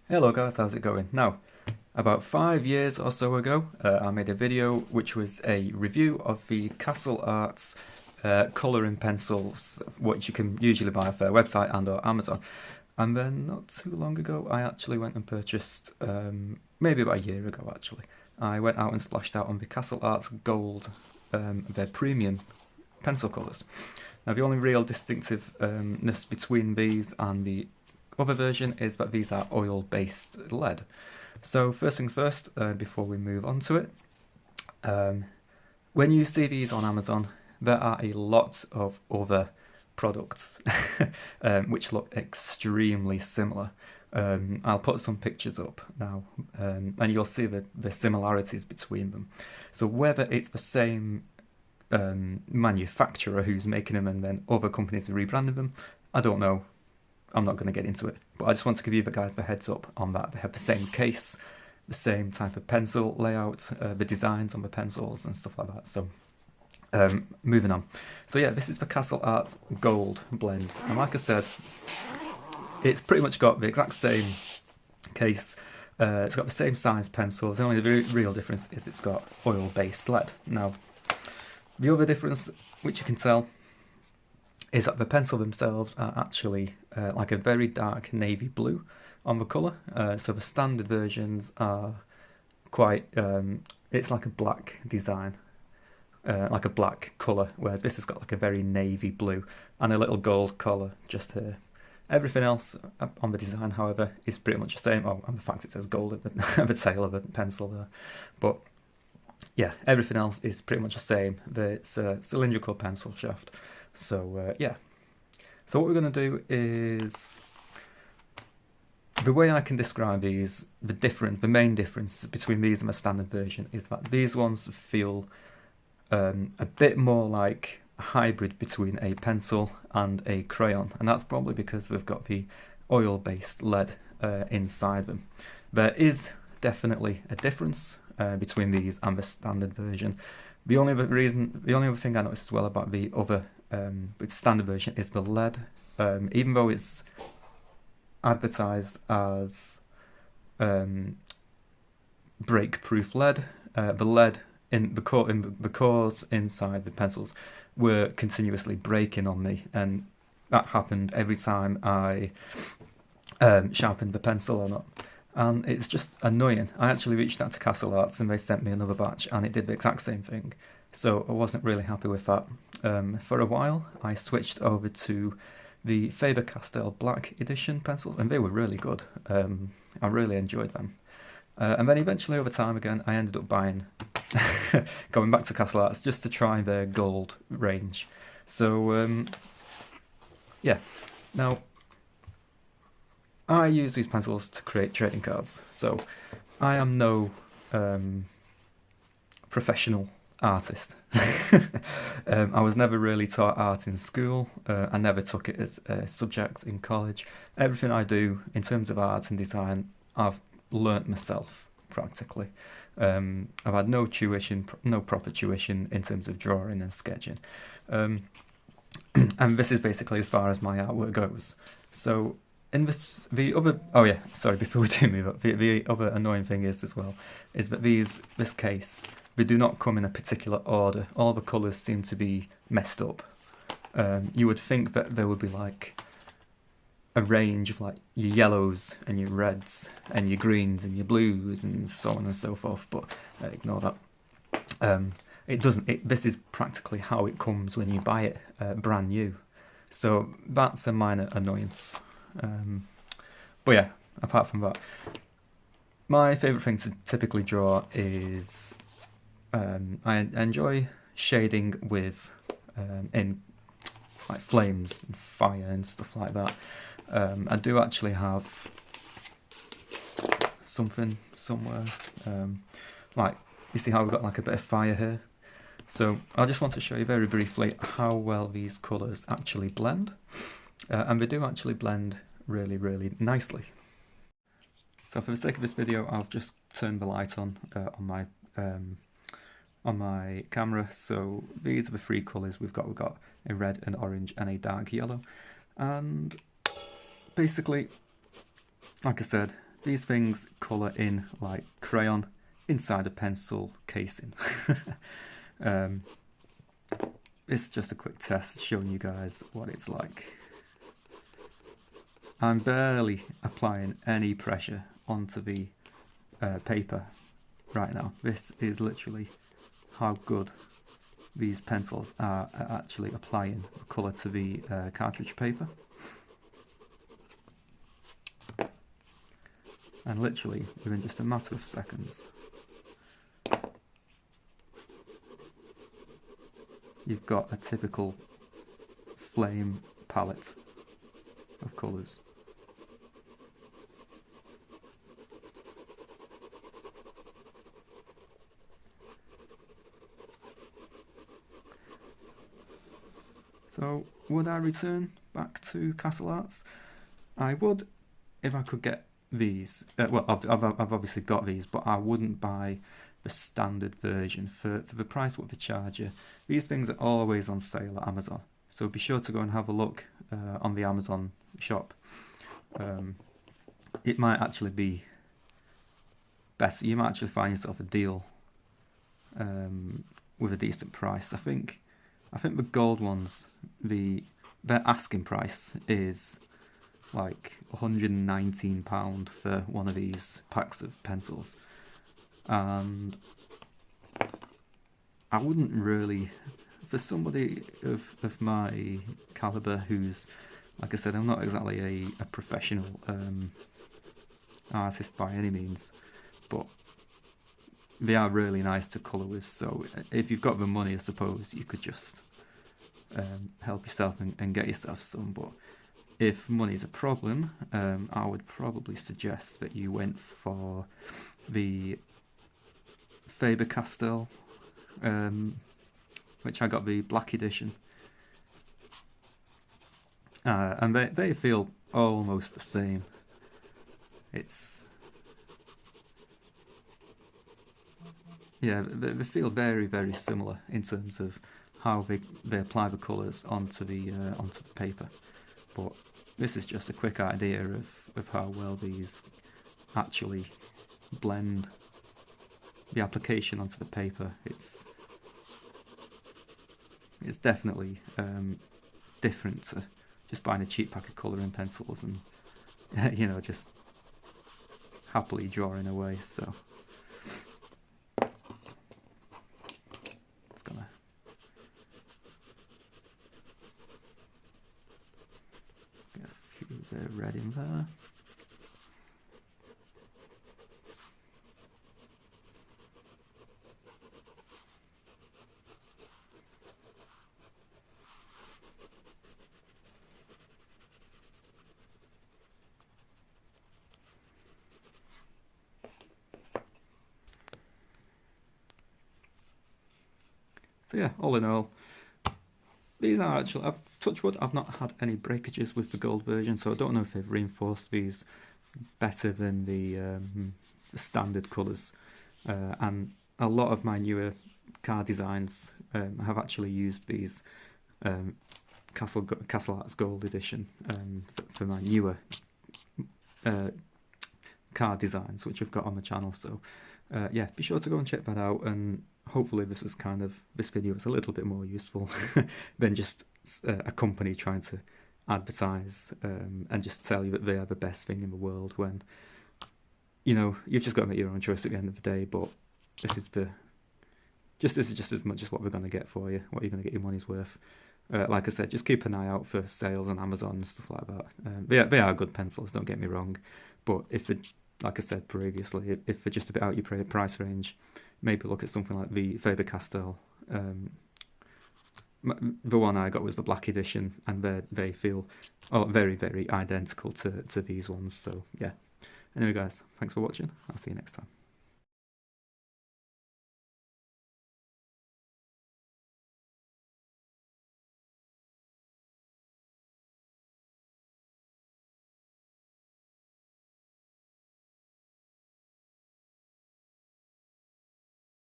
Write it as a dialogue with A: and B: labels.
A: Hello guys, how's it going? Now, about 5 years or so ago, I made a video which was a review of the Castle Arts colouring pencils, which you can usually buy off their website and or Amazon. And then not too long ago, I actually went and purchased, maybe about a year ago actually, I went out and splashed out on the Castle Arts Gold, their premium pencil colours. Now, the only real distinctiveness between these and the other version is that these are oil-based lead. So first things first, before we move on to it, when you see these on Amazon, there are a lot of other products which look extremely similar. I'll put some pictures up now, and you'll see the similarities between them. So whether it's the same manufacturer who's making them and then other companies are rebranding them, I don't know. I'm not going to get into it, but I just want to give you guys the heads up on that. They have the same case, the same type of pencil layout, the designs on the pencils and stuff like that. So moving on. So yeah, this is the Castle Arts Gold blend, and like I said, it's pretty much got the exact same case. It's got the same size pencils. The only real difference is it's got oil-based lead. Now, the other difference, which you can tell, is that the pencil themselves are actually like a very dark navy blue on the colour. So the standard versions are quite, it's like a black design, like a black colour, whereas this has got like a very navy blue and a little gold collar just here. Everything else on the design, however, is pretty much the same. Oh, and the fact it says gold at the tail of the pencil there. But yeah, everything else is pretty much the same. It's a cylindrical pencil shaft. So yeah, so what we're going to do is, the way I can describe these, the main difference between these and the standard version is that these ones feel a bit more like a hybrid between a pencil and a crayon, and that's probably because we've got the oil-based lead inside them. There is definitely a difference between these and the standard version. The only other thing I noticed as well about the standard version is the lead. Even though it's advertised as break-proof lead, the lead in the cores inside the pencils were continuously breaking on me, and that happened every time I sharpened the pencil or not. And it's just annoying. I actually reached out to Castle Arts and they sent me another batch and it did the exact same thing. So I wasn't really happy with that. For a while, I switched over to the Faber-Castell Black Edition pencils, and they were really good. I really enjoyed them. And then eventually, over time again, I ended up going back to Castle Arts just to try their gold range. So yeah, now I use these pencils to create trading cards. So I am no professional artist. I was never really taught art in school. I never took it as a subject in college. Everything I do in terms of art and design, I've learnt myself practically. I've had no tuition, no proper tuition in terms of drawing and sketching. And this is basically as far as my artwork goes. So oh yeah, sorry, before we do move up, the other annoying thing is as well, is that this case, they do not come in a particular order. All the colours seem to be messed up. You would think that there would be like a range of like your yellows and your reds and your greens and your blues and so on and so forth, but ignore that. It doesn't. This is practically how it comes when you buy it brand new. So that's a minor annoyance. But yeah, apart from that, my favourite thing to typically draw is I enjoy shading with in like flames and fire and stuff like that. I do actually have something somewhere, like you see how we've got like a bit of fire here. So I just want to show you very briefly how well these colours actually blend, and they do actually blend really, really nicely. So for the sake of this video, I've just turned the light on my camera. So these are the three colours we've got. We've got a red, an orange, and a dark yellow. And basically, like I said, these things colour in like crayon inside a pencil casing. It's just a quick test showing you guys what it's like. I'm barely applying any pressure onto the paper right now. This is literally how good these pencils are at actually applying colour to the cartridge paper. And literally within just a matter of seconds, you've got a typical flame palette of colours. So would I return back to Castle Arts? I would if I could get these. Well, I've obviously got these, but I wouldn't buy the standard version for the price what they charge you. These things are always on sale at Amazon, so be sure to go and have a look on the Amazon shop. It might actually be better. You might actually find yourself a deal with a decent price. I think the gold ones, their asking price is like £119 for one of these packs of pencils, and I wouldn't really, for somebody of my caliber, who's, like I said, I'm not exactly a professional artist by any means, but they are really nice to colour with. So if you've got the money, I suppose you could just help yourself and get yourself some. But if money is a problem, I would probably suggest that you went for the Faber-Castell, which I got the black edition, and they feel almost the same. They feel very, very similar in terms of how they apply the colours onto the paper. But this is just a quick idea of how well these actually blend the application onto the paper. It's definitely different to just buying a cheap pack of colouring pencils and just happily drawing away. So it's gonna get a few of the red in there. So yeah, all in all, these are actually, touch wood, I've not had any breakages with the gold version, so I don't know if they've reinforced these better than the standard colours. And a lot of my newer card designs have actually used these Castle Arts Gold Edition for my newer card designs, which I've got on my channel. So yeah, be sure to go and check that out, and hopefully this video was a little bit more useful than just a company trying to advertise and just tell you that they are the best thing in the world, when you've just got to make your own choice at the end of the day. But this is just as much as what we're going to get for you, what you're going to get your money's worth. Like I said, just keep an eye out for sales on Amazon and stuff like that. They are good pencils, don't get me wrong, but like I said previously, if they're just a bit out your price range, maybe look at something like the Faber-Castell. The one I got was the black edition, and they feel very, very identical to these ones. So yeah. Anyway guys, thanks for watching. I'll see you next time.